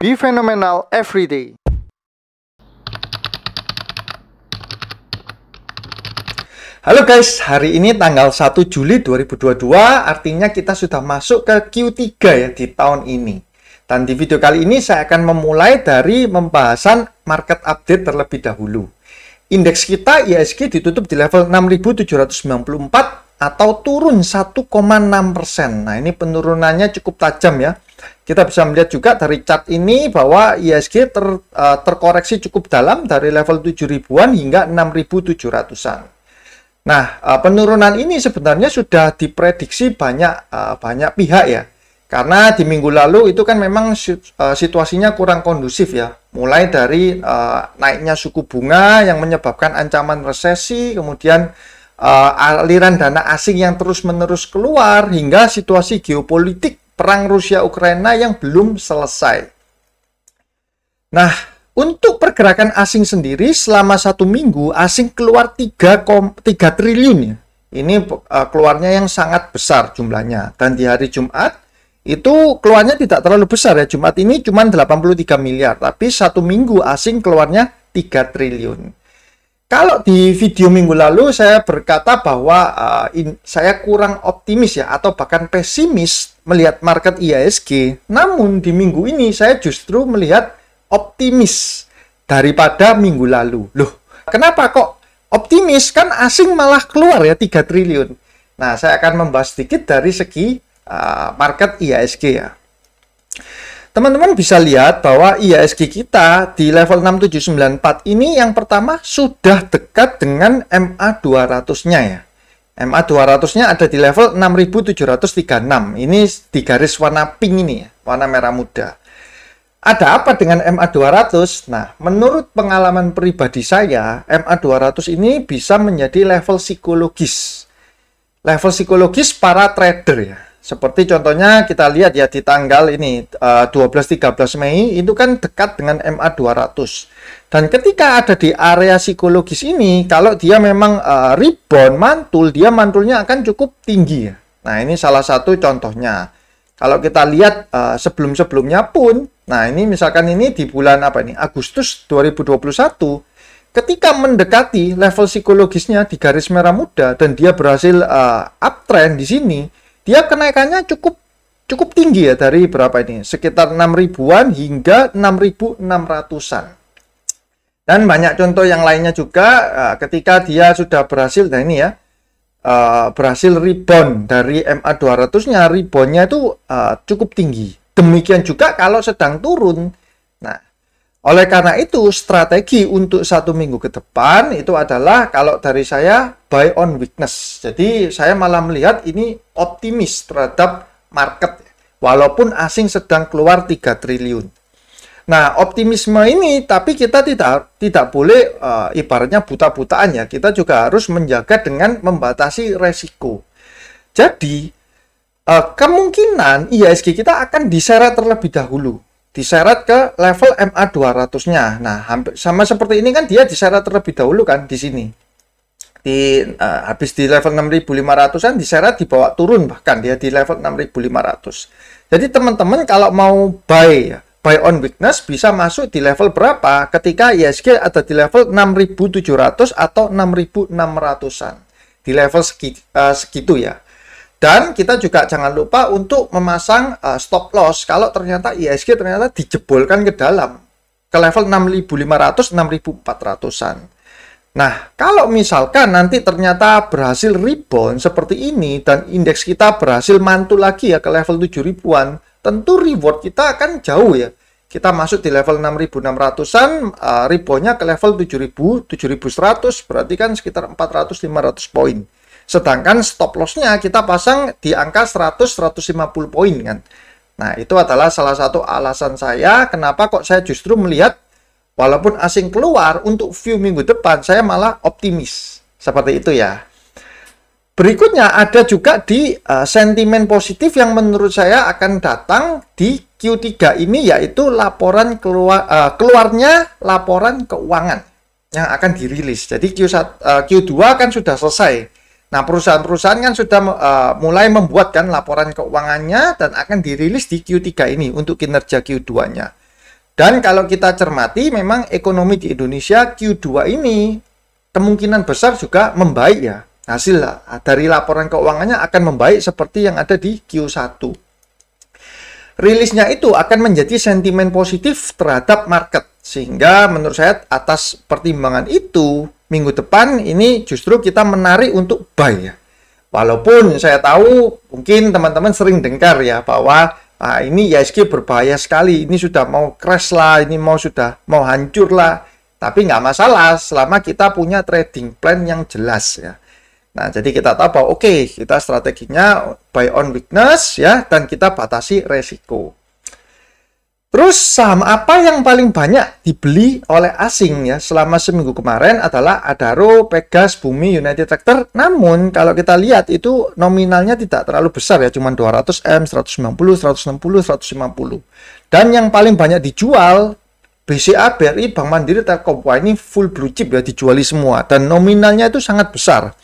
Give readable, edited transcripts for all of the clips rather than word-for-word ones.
Be phenomenal every day. Halo guys, hari ini tanggal 1 Juli 2022, artinya kita sudah masuk ke Q3 ya di tahun ini. Dan di video kali ini saya akan memulai dari pembahasan market update terlebih dahulu. Indeks kita IHSG ditutup di level 6.794 atau turun 1,6%. Nah, ini penurunannya cukup tajam ya. Kita bisa melihat juga dari chart ini bahwa IHSG terkoreksi cukup dalam dari level 7.000-an hingga 6.700-an. Nah, penurunan ini sebenarnya sudah diprediksi banyak pihak ya. Karena di minggu lalu itu kan memang situasinya kurang kondusif ya. Mulai dari naiknya suku bunga yang menyebabkan ancaman resesi, kemudian aliran dana asing yang terus-menerus keluar, hingga situasi geopolitik perang Rusia-Ukraina yang belum selesai. Nah, untuk pergerakan asing sendiri selama 1 minggu, asing keluar 3 triliun ya. Ini keluarnya yang sangat besar jumlahnya. Dan di hari Jumat, itu keluarnya tidak terlalu besar ya. Jumat ini cuma 83 miliar. Tapi 1 minggu asing keluarnya 3 triliun. Kalau di video minggu lalu saya berkata bahwa saya kurang optimis ya, atau bahkan pesimis melihat market IHSG. Namun di minggu ini saya justru melihat optimis daripada minggu lalu. Loh, kenapa kok optimis? Kan asing malah keluar ya 3 triliun. Nah, saya akan membahas sedikit dari segi market IHSG ya. Teman-teman bisa lihat bahwa IHSG kita di level 6794 ini yang pertama sudah dekat dengan MA200-nya ya. MA200-nya ada di level 6736. Ini di garis warna pink ini ya, warna merah muda. Ada apa dengan MA200? Nah, menurut pengalaman pribadi saya, MA200 ini bisa menjadi level psikologis. Level psikologis para trader ya. Seperti contohnya kita lihat ya di tanggal ini 12-13 Mei itu kan dekat dengan MA200. Dan ketika ada di area psikologis ini, kalau dia memang rebound, mantul, dia mantulnya akan cukup tinggi ya. Nah, ini salah satu contohnya. Kalau kita lihat sebelum-sebelumnya pun, nah ini misalkan ini di bulan apa ini? Agustus 2021, ketika mendekati level psikologisnya di garis merah muda dan dia berhasil uptrend di sini, dia kenaikannya cukup tinggi ya, dari berapa ini? Sekitar 6.000-an hingga 6.600-an. Dan banyak contoh yang lainnya juga ketika dia sudah berhasil, nah ini ya, berhasil rebound dari MA200-nya, reboundnya itu cukup tinggi. Demikian juga kalau sedang turun. Nah, oleh karena itu strategi untuk 1 minggu ke depan itu adalah kalau dari saya buy on weakness. Jadi saya malah melihat ini optimis terhadap market walaupun asing sedang keluar 3 triliun. Nah, optimisme ini tapi kita tidak boleh ibaratnya buta-butaan ya. Kita juga harus menjaga dengan membatasi resiko. Jadi kemungkinan IHSG kita akan diseret terlebih dahulu. Diseret ke level MA200-nya. Nah, hampir sama seperti ini kan dia diseret terlebih dahulu kan di sini. Habis di level 6.500-an diseret dibawa turun, bahkan dia di level 6.500. Jadi teman-teman kalau mau buy on weakness bisa masuk di level berapa? Ketika IHSG ada di level 6.700 atau 6.600-an. Di level segitu ya. Dan kita juga jangan lupa untuk memasang stop loss kalau ternyata IHSG ternyata dijebolkan ke dalam ke level 6.500, 6.400-an. Nah, kalau misalkan nanti ternyata berhasil rebound seperti ini dan indeks kita berhasil mantul lagi ya ke level 7.000-an, tentu reward kita akan jauh ya. Kita masuk di level 6.600-an, reboundnya ke level 7.000, 7.100, berarti kan sekitar 400-500 poin. Sedangkan stop loss-nya kita pasang di angka 100-150 poin kan. Nah, itu adalah salah satu alasan saya kenapa kok saya justru melihat walaupun asing keluar untuk view minggu depan saya malah optimis. Seperti itu ya. Berikutnya ada juga di sentimen positif yang menurut saya akan datang di Q3 ini, yaitu laporan keluarnya laporan keuangan yang akan dirilis. Jadi Q2 kan sudah selesai. Nah, perusahaan-perusahaan kan sudah mulai membuat kan laporan keuangannya dan akan dirilis di Q3 ini untuk kinerja Q2-nya. Dan kalau kita cermati, memang ekonomi di Indonesia Q2 ini kemungkinan besar juga membaik ya. Hasil dari laporan keuangannya akan membaik seperti yang ada di Q1. Rilisnya itu akan menjadi sentimen positif terhadap market. Sehingga menurut saya atas pertimbangan itu, minggu depan ini justru kita menarik untuk buy ya. Walaupun saya tahu mungkin teman-teman sering dengar ya bahwa ini IHSG berbahaya sekali, ini sudah mau crash lah, ini sudah mau hancur lah. Tapi nggak masalah selama kita punya trading plan yang jelas ya. Nah, jadi kita tahu bahwa oke, kita strateginya buy on weakness ya, dan kita batasi resiko. Terus saham apa yang paling banyak dibeli oleh asing ya selama seminggu kemarin adalah Adaro, Pegas, Bumi, United Tractor. Namun kalau kita lihat itu nominalnya tidak terlalu besar ya, cuma 200M, 190, 160, 150. Dan yang paling banyak dijual BCA, BRI, Bank Mandiri, Telkom. Wah, ini full blue chip ya, dijuali semua. Dan nominalnya itu sangat besar.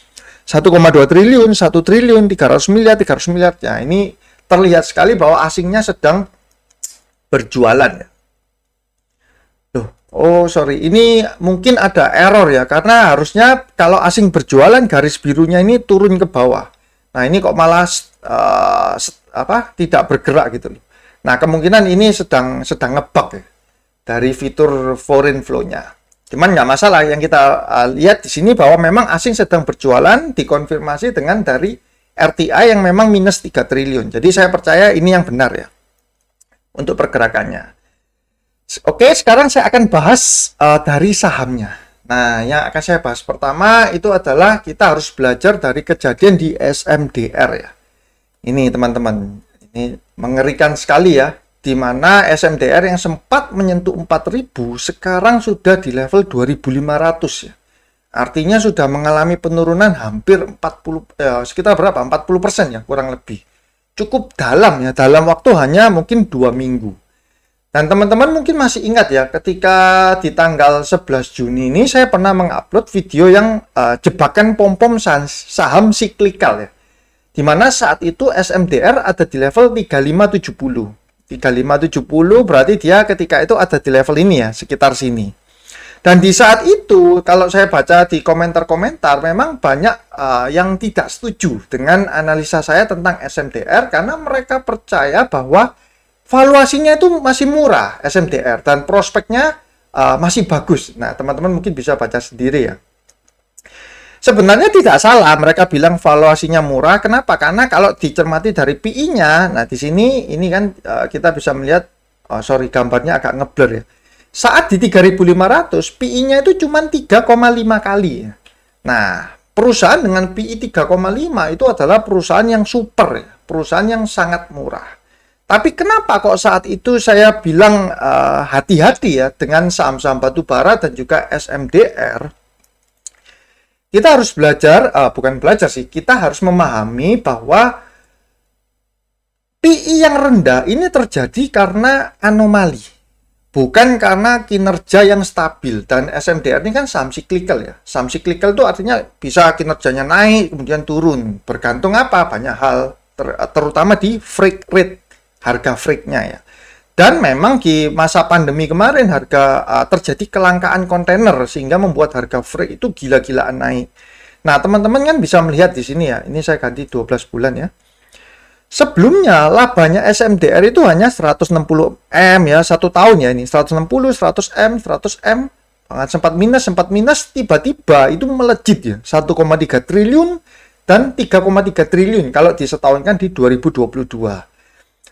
1,2 triliun, 1 triliun, 300 miliar, 300 miliar. Ya, ini terlihat sekali bahwa asingnya sedang berjualan ya. Loh, oh sorry, ini mungkin ada error ya, karena harusnya kalau asing berjualan garis birunya ini turun ke bawah. Nah, ini kok malah tidak bergerak gitu loh. Nah, kemungkinan ini sedang ngebug ya dari fitur foreign flow-nya. Cuman nggak masalah, yang kita lihat di sini bahwa memang asing sedang berjualan, dikonfirmasi dengan dari RTI yang memang minus 3 triliun. Jadi saya percaya ini yang benar ya untuk pergerakannya. Oke, sekarang saya akan bahas dari sahamnya. Nah, yang akan saya bahas pertama itu adalah kita harus belajar dari kejadian di SMDR ya. Ini teman-teman, ini mengerikan sekali ya, di mana SMDR yang sempat menyentuh 4.000 sekarang sudah di level 2.500 ya. Artinya sudah mengalami penurunan hampir 40 sekitar berapa? 40% ya, kurang lebih. Cukup dalam ya, dalam waktu hanya mungkin 2 minggu. Dan teman-teman mungkin masih ingat ya, ketika di tanggal 11 Juni ini saya pernah mengupload video yang jebakan pom-pom saham siklikal ya. Dimana saat itu SMDR ada di level 3570. 3570 berarti dia ketika itu ada di level ini ya, sekitar sini. Dan di saat itu, kalau saya baca di komentar-komentar, memang banyak yang tidak setuju dengan analisa saya tentang SMDR karena mereka percaya bahwa valuasinya itu masih murah SMDR dan prospeknya masih bagus. Nah, teman-teman mungkin bisa baca sendiri ya. Sebenarnya tidak salah mereka bilang valuasinya murah. Kenapa? Karena kalau dicermati dari PI-nya, nah di sini ini kan kita bisa melihat, gambarnya agak ngeblur ya. Saat di 3.500, PI-nya itu cuma 3,5 kali. Nah, perusahaan dengan PI 3,5 itu adalah perusahaan yang super, ya. Perusahaan yang sangat murah. Tapi kenapa kok saat itu saya bilang hati-hati ya dengan saham-saham batubara dan juga SMDR? Kita harus belajar, bukan belajar sih, kita harus memahami bahwa PI yang rendah ini terjadi karena anomali. Bukan karena kinerja yang stabil. Dan SMDR ini kan saham siklikal ya. Saham siklikal itu artinya bisa kinerjanya naik, kemudian turun. Bergantung apa? Banyak hal, terutama di freight rate, harga freightnya ya. Dan memang di masa pandemi kemarin terjadi kelangkaan kontainer sehingga membuat harga freight itu gila-gilaan naik. Nah, teman-teman kan bisa melihat di sini ya. Ini saya ganti 12 bulan ya. Sebelumnya labanya SMDR itu hanya 160M ya, 1 tahun ya ini 160, 100M, 100M, sempat minus, tiba-tiba itu melejit ya 1,3 triliun dan 3,3 triliun kalau disetahunkan di 2022.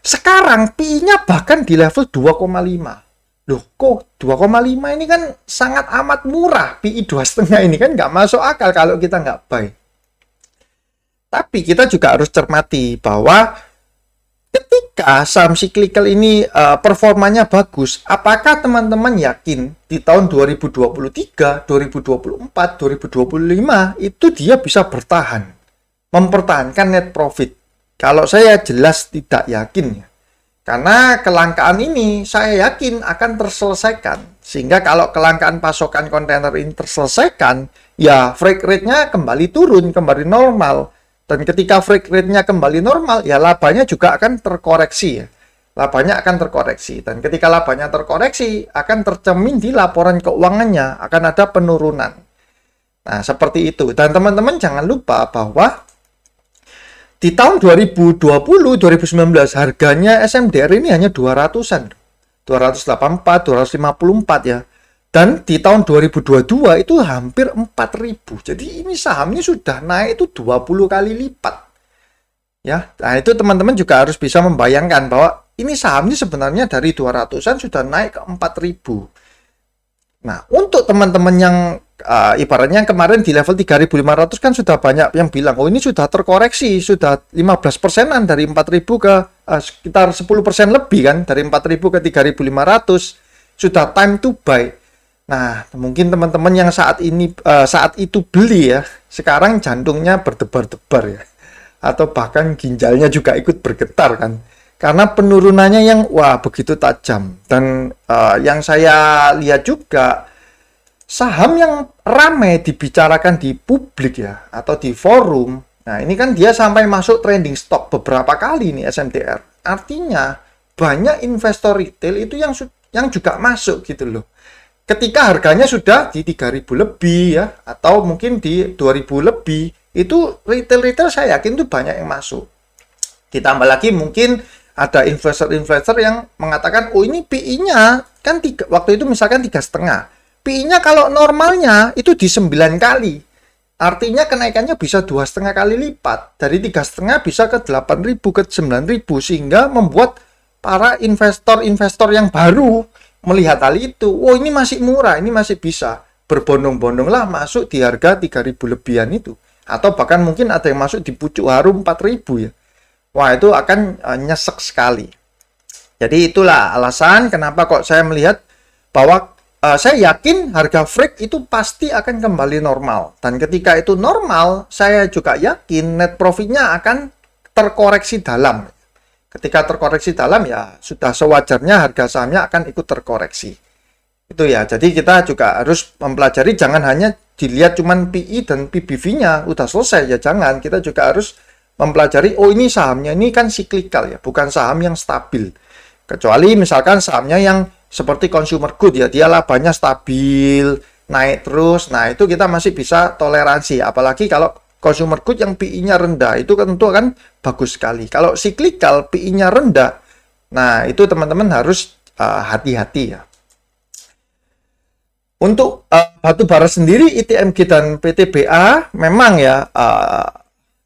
Sekarang PI-nya bahkan di level 2,5. Loh, kok 2,5 ini kan sangat amat murah. PI 2,5 ini kan nggak masuk akal kalau kita nggak buy. Tapi kita juga harus cermati bahwa ketika saham cyclical ini performanya bagus, apakah teman-teman yakin di tahun 2023, 2024, 2025 itu dia bisa bertahan, mempertahankan net profit? Kalau saya jelas tidak yakin ya. Karena kelangkaan ini saya yakin akan terselesaikan. Sehingga kalau kelangkaan pasokan kontainer ini terselesaikan, ya freight rate-nya kembali turun, kembali normal. Dan ketika freight rate-nya kembali normal, ya labanya juga akan terkoreksi ya. labanya akan terkoreksi. Dan ketika labanya terkoreksi, akan tercermin di laporan keuangannya, akan ada penurunan. Nah, seperti itu. Dan teman-teman jangan lupa bahwa di tahun 2020-2019 harganya SMDR ini hanya 200-an. 284, 254 ya. Dan di tahun 2022 itu hampir 4.000. Jadi ini sahamnya sudah naik itu 20 kali lipat. Ya, nah itu teman-teman juga harus bisa membayangkan bahwa ini sahamnya sebenarnya dari 200-an sudah naik ke 4.000. Nah, untuk teman-teman yang ibaratnya kemarin di level 3.500 kan sudah banyak yang bilang, oh ini sudah terkoreksi, sudah 15%-an dari 4.000 ke sekitar 10% lebih kan, dari 4.000 ke 3.500, sudah time to buy. Nah, mungkin teman-teman yang saat itu beli ya, sekarang jantungnya berdebar-debar ya. Atau bahkan ginjalnya juga ikut bergetar kan. Karena penurunannya yang wah begitu tajam. Dan yang saya lihat juga, saham yang ramai dibicarakan di publik ya, atau di forum, nah ini kan dia sampai masuk trending stock beberapa kali nih SMDR. Artinya, banyak investor retail itu yang juga masuk gitu loh. Ketika harganya sudah di 3.000 lebih ya, atau mungkin di 2.000 lebih, itu retail-retail saya yakin itu banyak yang masuk. Ditambah lagi mungkin ada investor-investor yang mengatakan, oh ini PI-nya kan waktu itu misalkan 3,5. PI-nya kalau normalnya itu di 9 kali. Artinya kenaikannya bisa 2,5 kali lipat. Dari 3,5 bisa ke 8.000, ke 9.000, sehingga membuat para investor-investor yang baru melihat hal itu, oh ini masih murah, ini masih bisa. Berbondong-bondonglah masuk di harga 3.000 lebihan itu. Atau bahkan mungkin ada yang masuk di pucuk harum 4.000 ya. Wah, itu akan nyesek sekali. Jadi itulah alasan kenapa kok saya melihat bahwa saya yakin harga freak itu pasti akan kembali normal. Dan ketika itu normal, saya juga yakin net profitnya akan terkoreksi dalam. Ketika terkoreksi dalam ya sudah sewajarnya harga sahamnya akan ikut terkoreksi. Itu ya, jadi kita juga harus mempelajari, jangan hanya dilihat cuman PI dan PBV-nya, udah selesai ya, jangan. Kita juga harus mempelajari, oh ini sahamnya ini kan siklikal ya, bukan saham yang stabil. Kecuali misalkan sahamnya yang seperti consumer good ya, dia labanya stabil, naik terus, nah itu kita masih bisa toleransi. Apalagi kalau consumer good yang PI-nya rendah, itu kan tentu kan bagus sekali. Kalau siklikal PI-nya rendah, nah itu teman-teman harus hati-hati ya. Untuk batu bara sendiri, ITMG dan PTBA memang ya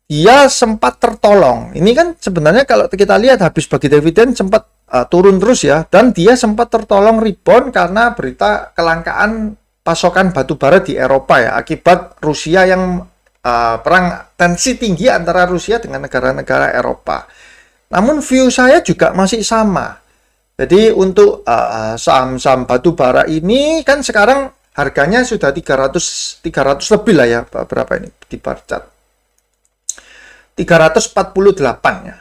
dia sempat tertolong. Ini kan sebenarnya kalau kita lihat habis bagi dividen sempat turun terus ya, dan dia sempat tertolong rebound karena berita kelangkaan pasokan batu bara di Eropa ya, akibat Rusia yang perang tensi tinggi antara Rusia dengan negara-negara Eropa. Namun view saya juga masih sama. Jadi untuk saham-saham batu bara ini kan sekarang harganya sudah 300 lebih lah ya, berapa ini di bar chart? 348 ya.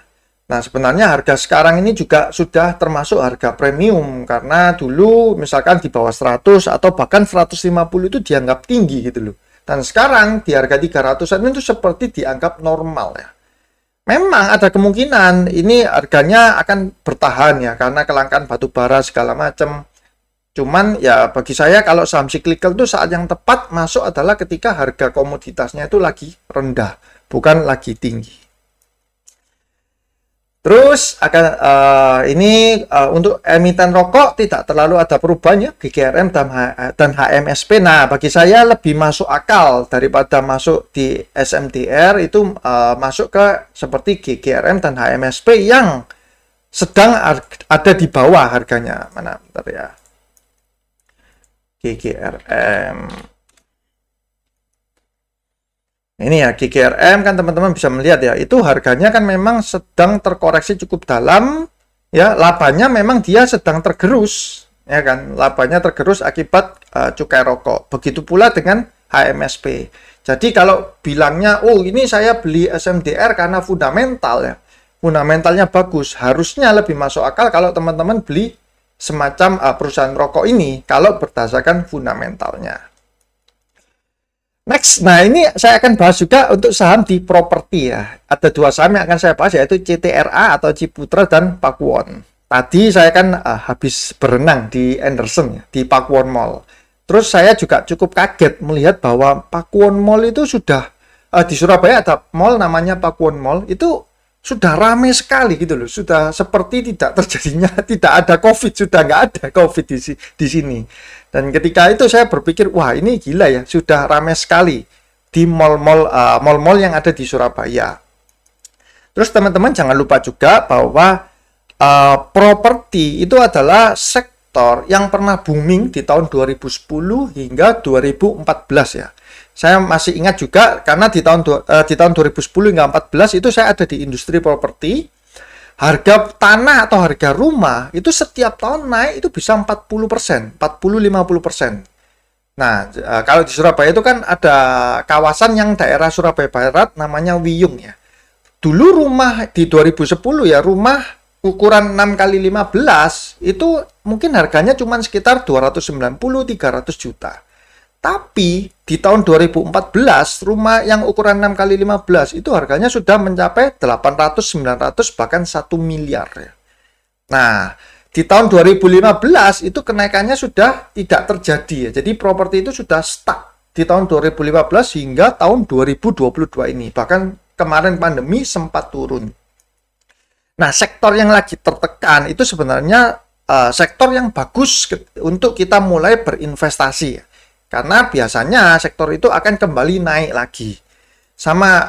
Nah, sebenarnya harga sekarang ini juga sudah termasuk harga premium, karena dulu misalkan di bawah 100 atau bahkan 150 itu dianggap tinggi gitu loh. Dan sekarang di harga 300-an itu seperti dianggap normal ya. Memang ada kemungkinan ini harganya akan bertahan ya, karena kelangkaan batu bara segala macam. Cuman ya bagi saya kalau saham cyclical itu saat yang tepat masuk adalah ketika harga komoditasnya itu lagi rendah, bukan lagi tinggi. Terus akan untuk emiten rokok tidak terlalu ada perubahan ya, GGRM dan HMSP. Nah, bagi saya lebih masuk akal daripada masuk di SMDR itu masuk ke seperti GGRM dan HMSP yang sedang ada di bawah harganya. Mana bentar ya. GGRM. Ini ya, GGRM kan teman-teman bisa melihat ya, itu harganya kan memang sedang terkoreksi cukup dalam ya, labanya memang dia sedang tergerus ya kan, labanya tergerus akibat cukai rokok. Begitu pula dengan HMSP. Jadi kalau bilangnya oh ini saya beli SMDR karena fundamental ya, fundamentalnya bagus, harusnya lebih masuk akal kalau teman-teman beli semacam perusahaan rokok ini kalau berdasarkan fundamentalnya. Next, nah ini saya akan bahas juga untuk saham di properti ya. Ada dua saham yang akan saya bahas, yaitu CTRA atau Ciputra dan Pakuwon. Tadi saya kan habis berenang di Anderson ya, di Pakuwon Mall. Terus saya juga cukup kaget melihat bahwa Pakuwon Mall itu sudah di Surabaya ada mall namanya Pakuwon Mall, itu sudah ramai sekali gitu loh. Sudah seperti tidak terjadinya, tidak ada COVID, sudah nggak ada COVID di sini. Dan ketika itu saya berpikir, wah ini gila ya, sudah ramai sekali di mall-mall yang ada di Surabaya. Terus teman-teman jangan lupa juga bahwa properti itu adalah sektor yang pernah booming di tahun 2010 hingga 2014 ya. Saya masih ingat juga karena di tahun 2010 hingga 2014 itu saya ada di industri properti. Harga tanah atau harga rumah itu setiap tahun naik itu bisa 40%, 40-50%. Nah, kalau di Surabaya itu kan ada kawasan yang daerah Surabaya Barat namanya Wiyung ya. Dulu rumah di 2010 ya, rumah ukuran 6 kali 15 itu mungkin harganya cuma sekitar 290-300 juta. Tapi di tahun 2014 rumah yang ukuran 6 kali 15 itu harganya sudah mencapai 800-900 bahkan 1 miliar ya. Nah, di tahun 2015 itu kenaikannya sudah tidak terjadi ya. Jadi properti itu sudah stuck di tahun 2015 hingga tahun 2022 ini. Bahkan kemarin pandemi sempat turun. Nah, sektor yang lagi tertekan itu sebenarnya sektor yang bagus untuk kita mulai berinvestasi ya. Karena biasanya sektor itu akan kembali naik lagi. Sama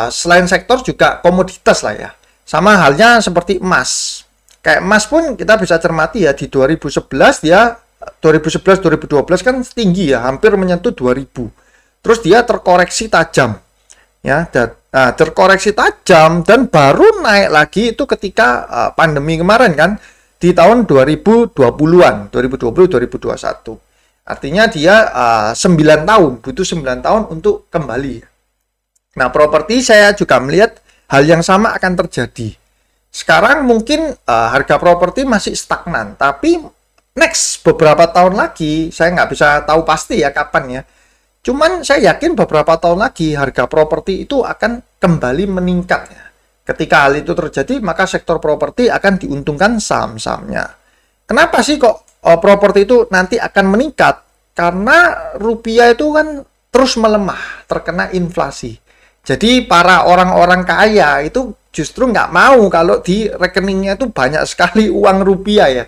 selain sektor juga komoditas lah ya. Sama halnya seperti emas. Kayak emas pun kita bisa cermati ya, di 2011 dia 2011-2012 kan tinggi ya, hampir menyentuh 2000. Terus dia terkoreksi tajam. Ya, terkoreksi tajam dan baru naik lagi itu ketika pandemi kemarin kan di tahun 2020-an, 2020-2021. Artinya dia 9 tahun, butuh 9 tahun untuk kembali. Nah, properti saya juga melihat hal yang sama akan terjadi. Sekarang mungkin harga properti masih stagnan, tapi next beberapa tahun lagi, saya nggak bisa tahu pasti ya kapan ya. Cuman saya yakin beberapa tahun lagi harga properti itu akan kembali meningkat ya. Ketika hal itu terjadi, maka sektor properti akan diuntungkan saham-sahamnya. Kenapa sih kok properti itu nanti akan meningkat? Karena rupiah itu kan terus melemah, terkena inflasi. Jadi para orang-orang kaya itu justru nggak mau kalau di rekeningnya itu banyak sekali uang rupiah ya.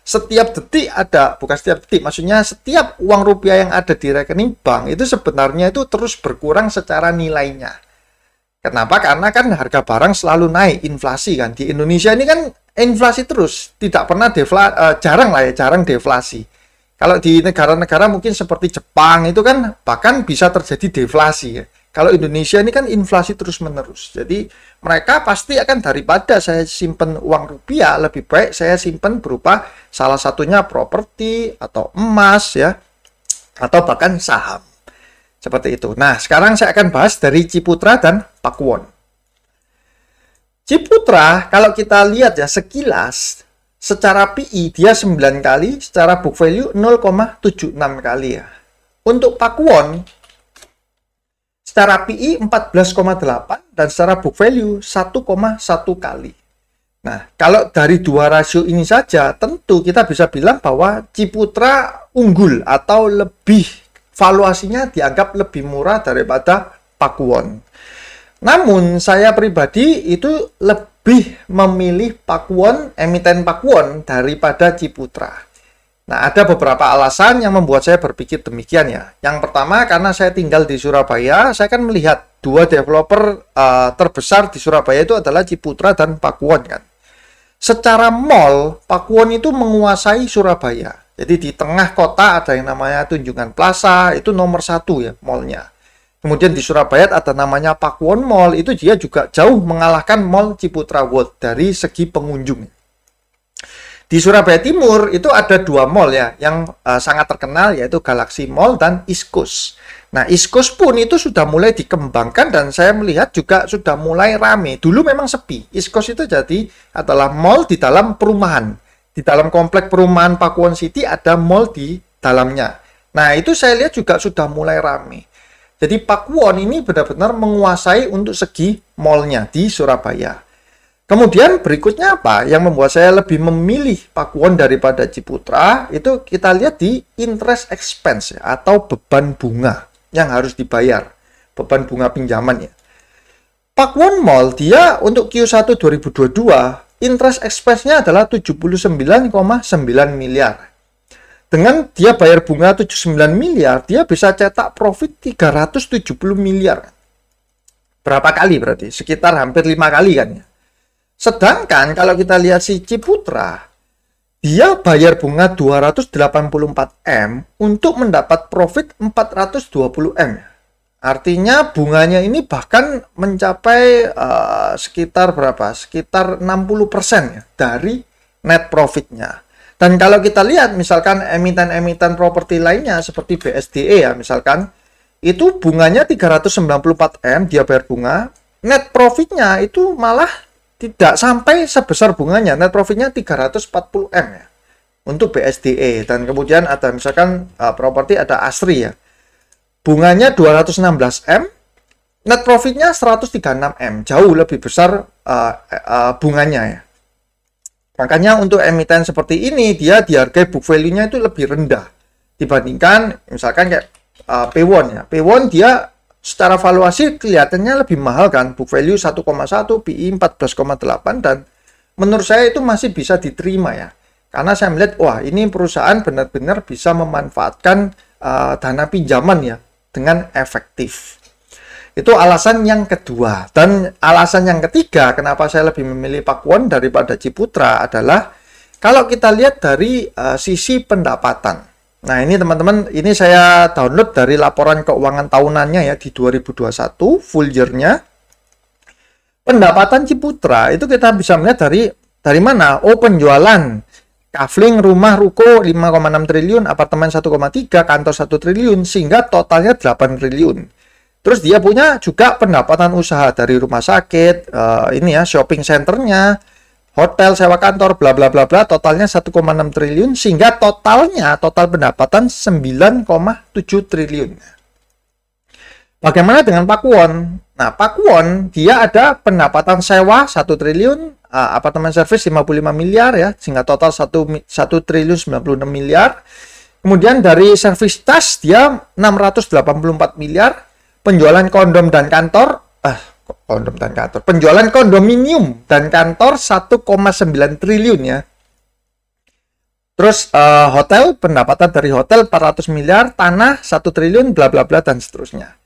Setiap detik ada, bukan setiap detik, maksudnya setiap uang rupiah yang ada di rekening bank itu sebenarnya itu terus berkurang secara nilainya. Kenapa? Karena kan harga barang selalu naik, inflasi kan. Di Indonesia ini kan inflasi terus, tidak pernah jarang deflasi. Kalau di negara-negara mungkin seperti Jepang itu kan bahkan bisa terjadi deflasi ya. Kalau Indonesia ini kan inflasi terus-menerus. Jadi mereka pasti akan daripada saya simpen uang rupiah, lebih baik saya simpen berupa salah satunya properti atau emas ya, atau bahkan saham. Seperti itu. Nah, sekarang saya akan bahas dari Ciputra dan Pakuwon. Ciputra, kalau kita lihat ya sekilas, secara PI dia 9 kali, secara book value 0,76 kali ya. Untuk Pakuwon, secara PI 14,8 dan secara book value 1,1 kali. Nah, kalau dari dua rasio ini saja, tentu kita bisa bilang bahwa Ciputra unggul atau lebih valuasinya dianggap lebih murah daripada Pakuwon. Namun, saya pribadi itu lebih memilih Pakuwon, emiten Pakuwon daripada Ciputra. Nah, ada beberapa alasan yang membuat saya berpikir demikian ya. Yang pertama, karena saya tinggal di Surabaya, saya kan melihat dua developer terbesar di Surabaya itu adalah Ciputra dan Pakuwon kan. Secara mall, Pakuwon itu menguasai Surabaya. Jadi di tengah kota ada yang namanya Tunjungan Plaza, itu nomor 1 ya mallnya. Kemudian di Surabaya ada namanya Pakuwon Mall, itu dia juga jauh mengalahkan mall Ciputra World dari segi pengunjung. Di Surabaya Timur itu ada dua mall ya yang sangat terkenal, yaitu Galaxy Mall dan East Coast. Nah, East Coast pun itu sudah mulai dikembangkan dan saya melihat juga sudah mulai rame. Dulu memang sepi. East Coast itu jadi adalah mall di dalam perumahan. Di dalam komplek perumahan Pakuwon City ada mall di dalamnya. Nah, itu saya lihat juga sudah mulai rame. Jadi Pakuwon ini benar-benar menguasai untuk segi mallnya di Surabaya. Kemudian berikutnya apa? Yang membuat saya lebih memilih Pakuwon daripada Ciputra, itu kita lihat di interest expense ya, atau beban bunga yang harus dibayar. Beban bunga pinjaman ya. Pakuwon Mall dia untuk Q1 2022 interest expense-nya adalah 79,9 miliar. Dengan dia bayar bunga 79 miliar, dia bisa cetak profit 370 miliar. Berapa kali berarti? Sekitar hampir 5 kali kan ya. Sedangkan kalau kita lihat si Ciputra, dia bayar bunga 284 M untuk mendapat profit 420 M. Artinya bunganya ini bahkan mencapai sekitar berapa? Sekitar 60% ya, dari net profitnya. Dan kalau kita lihat misalkan emiten-emiten properti lainnya seperti BSDE ya misalkan, itu bunganya 394 M, dia bayar bunga, net profitnya itu malah tidak sampai sebesar bunganya, net profitnya 340 M ya, untuk BSDE. Dan kemudian ada misalkan properti ada Asri ya, bunganya 216 M, net profitnya 136 M, jauh lebih besar bunganya ya. Makanya untuk emiten seperti ini, dia dihargai book value-nya itu lebih rendah dibandingkan misalkan kayak P1 ya. P1 dia secara valuasi kelihatannya lebih mahal kan, book value 1,1, PI 14,8, dan menurut saya itu masih bisa diterima ya. Karena saya melihat, wah ini perusahaan benar-benar bisa memanfaatkan dana pinjaman ya dengan efektif. Itu alasan yang kedua. Dan alasan yang ketiga, kenapa saya lebih memilih Pakuwon daripada Ciputra adalah kalau kita lihat dari sisi pendapatan. Nah ini teman-teman, ini saya download dari laporan keuangan tahunannya ya di 2021, full year-nya. Pendapatan Ciputra itu kita bisa melihat dari mana? Oh, penjualan. Kafling, rumah, ruko 5,6 triliun, apartemen 1,3, kantor 1 triliun, sehingga totalnya 8 triliun. Terus dia punya juga pendapatan usaha dari rumah sakit, ini ya, shopping centernya, hotel, sewa kantor, bla bla bla bla, totalnya 1,6 triliun, sehingga total pendapatan 9,7 triliun. Bagaimana dengan Pakuwon? Nah, Pakuwon dia ada pendapatan sewa 1 triliun, apartemen service 55 miliar ya, sehingga total 1 triliun 96 miliar. Kemudian dari service tas dia 684 miliar, penjualan kondom dan kantor, penjualan kondominium dan kantor 1,9 triliun ya. Terus hotel, pendapatan dari hotel 400 miliar, tanah 1 triliun, bla bla bla dan seterusnya.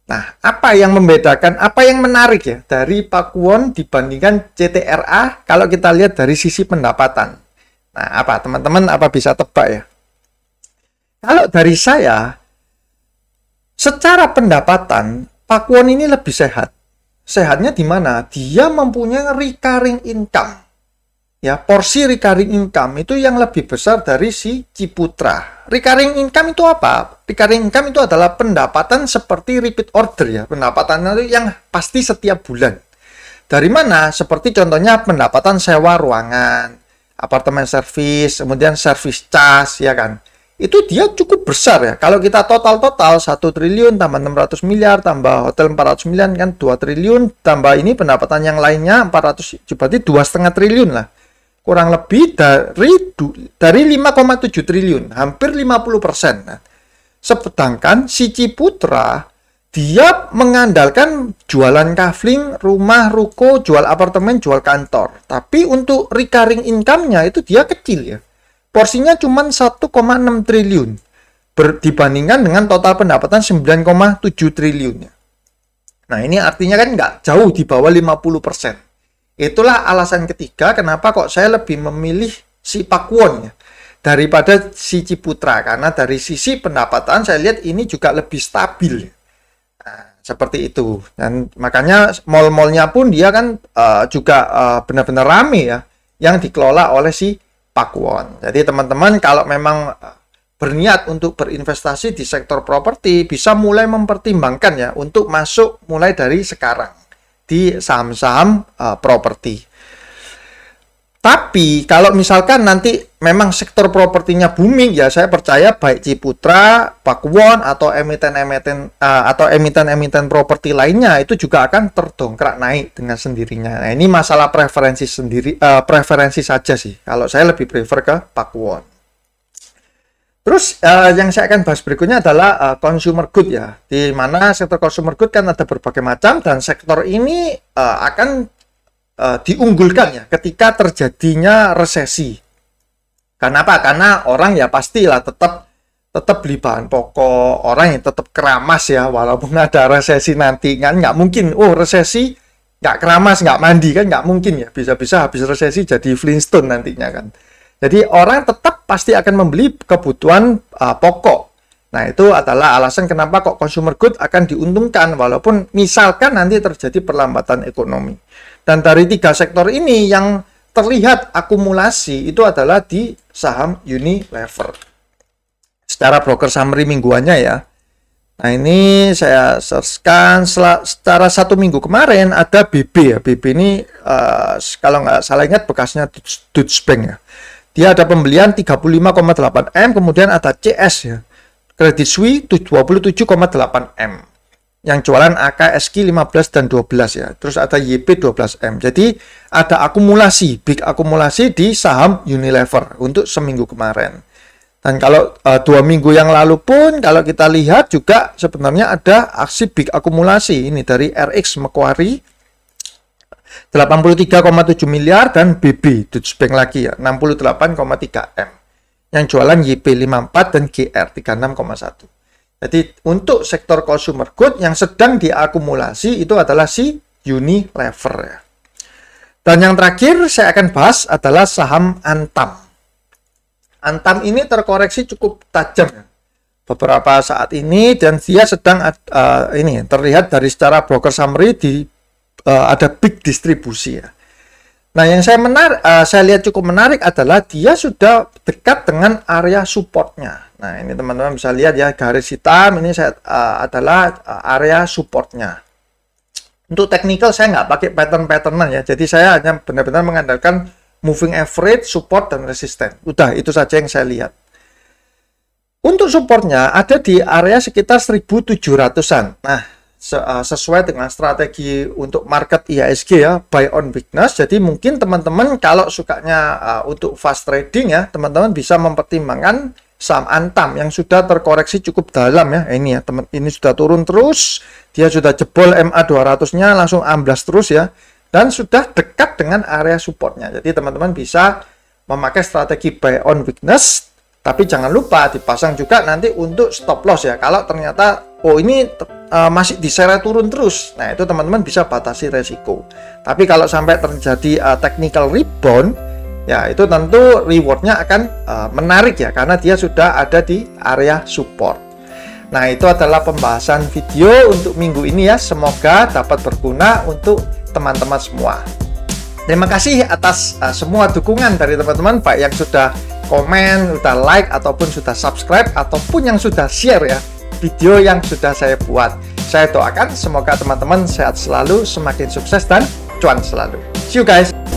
Nah, apa yang membedakan, apa yang menarik ya dari Pakuwon dibandingkan CTRA kalau kita lihat dari sisi pendapatan? Nah, apa teman-teman, apa bisa tebak ya? Kalau dari saya, secara pendapatan, Pakuwon ini lebih sehat. Sehatnya di mana? Dia mempunyai recurring income. Ya, porsi recurring income itu yang lebih besar dari si Ciputra. Recurring income itu apa? Recurring income itu adalah pendapatan seperti repeat order ya. Pendapatan itu yang pasti setiap bulan. Dari mana? Seperti contohnya pendapatan sewa ruangan, apartemen service, kemudian service charge ya kan. Itu dia cukup besar ya. Kalau kita total 1 triliun tambah 600 miliar tambah hotel 400 miliar kan 2 triliun tambah ini pendapatan yang lainnya 400, berarti 2,5 triliun lah. Kurang lebih dari 5,7 triliun, hampir 50%. Nah, sedangkan si Ciputra dia mengandalkan jualan kafling, rumah, ruko, jual apartemen, jual kantor. Tapi untuk recurring income-nya itu dia kecil ya. Porsinya cuma 1,6 triliun dibandingkan dengan total pendapatan 9,7 triliun. Nah, ini artinya kan nggak jauh di bawah 50%. Itulah alasan ketiga kenapa kok saya lebih memilih si Pakuwon ya, daripada si Ciputra. Karena dari sisi pendapatan saya lihat ini juga lebih stabil. Nah, seperti itu. Dan makanya mall-mallnya pun dia kan juga benar-benar rame ya, yang dikelola oleh si Pakuwon. Jadi teman-teman kalau memang berniat untuk berinvestasi di sektor properti, bisa mulai mempertimbangkan ya untuk masuk mulai dari sekarang di saham-saham properti. Tapi kalau misalkan nanti memang sektor propertinya booming, ya saya percaya baik Ciputra, Pakuwon atau emiten properti lainnya itu juga akan terdongkrak naik dengan sendirinya. Nah, ini masalah preferensi sendiri, preferensi saja sih. Kalau saya lebih prefer ke Pakuwon. Terus yang saya akan bahas berikutnya adalah consumer good ya, di mana sektor consumer good kan ada berbagai macam dan sektor ini akan diunggulkan ya ketika terjadinya resesi. Kenapa? Karena orang ya pastilah tetap beli bahan pokok, orang yang tetap keramas ya walaupun ada resesi nanti. Kan nggak mungkin, resesi nggak keramas, nggak mandi, kan nggak mungkin ya. Bisa-bisa habis resesi jadi Flintstone nantinya kan. Jadi orang tetap pasti akan membeli kebutuhan pokok. Nah, itu adalah alasan kenapa kok consumer good akan diuntungkan walaupun misalkan nanti terjadi perlambatan ekonomi. Dan dari 3 sektor ini yang terlihat akumulasi itu adalah di saham Unilever. Secara broker summary mingguannya ya. Nah, ini saya searchkan secara 1 minggu kemarin ada BB ya. BB ini kalau nggak salah ingat bekasnya Deutsche Bank ya. Dia ada pembelian 35,8 M, kemudian ada CS ya. Credit Suisse 27,8 M. Yang jualan AKSQ 15 dan 12 ya. Terus ada YP 12M. Jadi ada akumulasi, big akumulasi di saham Unilever untuk seminggu kemarin. Dan kalau 2 minggu yang lalu pun kalau kita lihat juga sebenarnya ada aksi big akumulasi ini dari RX Macquarie 83,7 miliar dan BB Deutsche Bank lagi ya 68,3 M. Yang jualan YP 54 dan GR 36,1. Jadi untuk sektor consumer good yang sedang diakumulasi itu adalah si Unilever ya. Dan yang terakhir saya akan bahas adalah saham Antam. Antam ini terkoreksi cukup tajam ya, beberapa saat ini dan dia sedang ini terlihat dari secara broker summary ada big distribusi ya. Nah, yang saya lihat cukup menarik adalah dia sudah dekat dengan area supportnya. Nah, ini teman-teman bisa lihat ya, garis hitam ini adalah area supportnya. Untuk technical saya nggak pakai pattern-patternan ya, jadi saya hanya benar-benar mengandalkan moving average, support, dan resisten. Udah, itu saja yang saya lihat. Untuk supportnya ada di area sekitar 1.700-an. Nah, sesuai dengan strategi untuk market IHSG ya, buy on weakness. Jadi mungkin teman-teman kalau sukanya untuk fast trading ya, teman-teman bisa mempertimbangkan saham Antam yang sudah terkoreksi cukup dalam ya. Ini ya, teman, ini sudah turun terus, dia sudah jebol MA 200-nya langsung amblas terus ya, dan sudah dekat dengan area supportnya. Jadi teman-teman bisa memakai strategi buy on weakness, tapi jangan lupa dipasang juga nanti untuk stop loss ya. Kalau ternyata ini masih diseret turun terus, nah itu teman-teman bisa batasi resiko. Tapi kalau sampai terjadi technical rebound, ya itu tentu rewardnya akan menarik ya, karena dia sudah ada di area support. Nah, itu adalah pembahasan video untuk minggu ini ya. Semoga dapat berguna untuk teman-teman semua. Terima kasih atas semua dukungan dari teman-teman, baik yang sudah komen, sudah like, ataupun sudah subscribe, ataupun yang sudah share ya video yang sudah saya buat. Saya doakan semoga teman-teman sehat selalu, semakin sukses dan cuan selalu. See you guys!